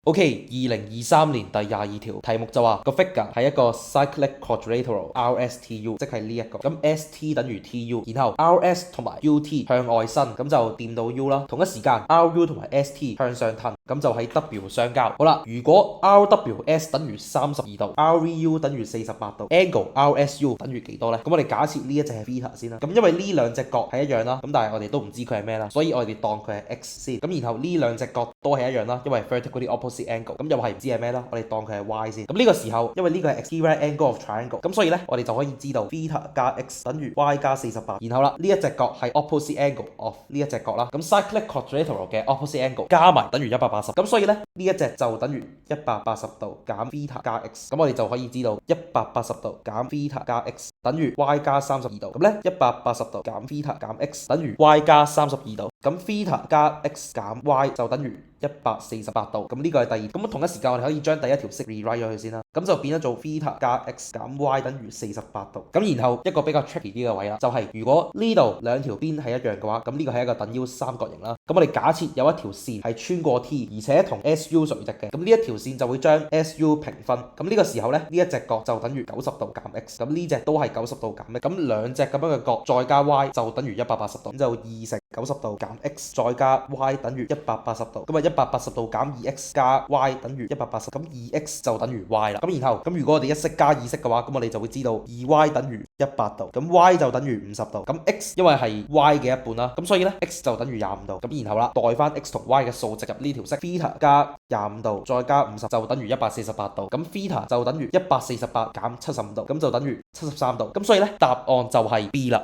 OK，2023年第22條題目就話個 figure 係一個 cyclic quadrilateral RSTU，即係呢一個。咁 ST 等於 TU，然後 RS 同埋 UT 向外伸，咁就掂到 U 啦。同一時間 RU 同埋 ST 向上騰，咁就喺 W 相交。好啦，如果 RWS 等於32度，RVU 等於48度，angle RSU 等於幾多呢？咁我哋假設呢一隻係 theta 先啦。咁因為呢兩隻角係一樣啦，咁但係我哋都唔知佢係咩啦，所以我哋當佢係 x 先。咁然後呢兩隻角都係一樣啦，因為 vertically opposite angle，咁又係唔知係咩啦，我哋當佢係 y 先。咁呢個時候，因為呢個係 exterior angle of triangle，咁所以咧我哋就可以知道 theta 加 x 等於 y 加48。然後啦，呢一隻角係 opposite angle of 呢一隻角啦，咁 cyclic quadrilateral 嘅 opposite angle 加埋等於180。咁所以咧呢一隻就等於180度減 theta 加 x。咁我哋就可以知道180度減 theta 加 x 等於 y 加32度。咁咧180度減 theta 減 x 等於 y 加32度。咁 theta 加 x 減 y 就等於148度。咁呢個係第二。咁同一時間我哋可以將第一條式 rewrite 咗佢先啦。咁就變咗做 theta 加 x 減 y 等於48度。咁然後一個比較 tricky 啲嘅位啦，就係如果呢度兩條邊係一樣嘅話，咁呢個係一個等腰三角形啦。咁我哋假設有一條線係穿過 T， 而且同 SU 垂直嘅，咁呢一條線就會將 SU 平分。咁呢個時候咧，呢一隻角就等於90度減 x。咁呢隻都係90度減 x。咁兩隻咁樣嘅角再加 y 就等於180度。咁就2乘90度減 x 再加 y 等於180度。咁啊180度減 2x 加 y 等於180。咁 2x 就等於 y 啦。咁然後如果我哋一式加二式嘅話，咁我哋就會知道 2y 等於100度。咁 y 就等於50度。咁 x 因為係 y 嘅一半啦，咁所以咧 x 就等於25度。咁然後啦，代翻 x 同 y 嘅數值入呢條式 ，theta 加25度再加50就等於148度。咁 theta 就等於148減75度，咁就等於73度。咁所以咧答案就係 B 啦。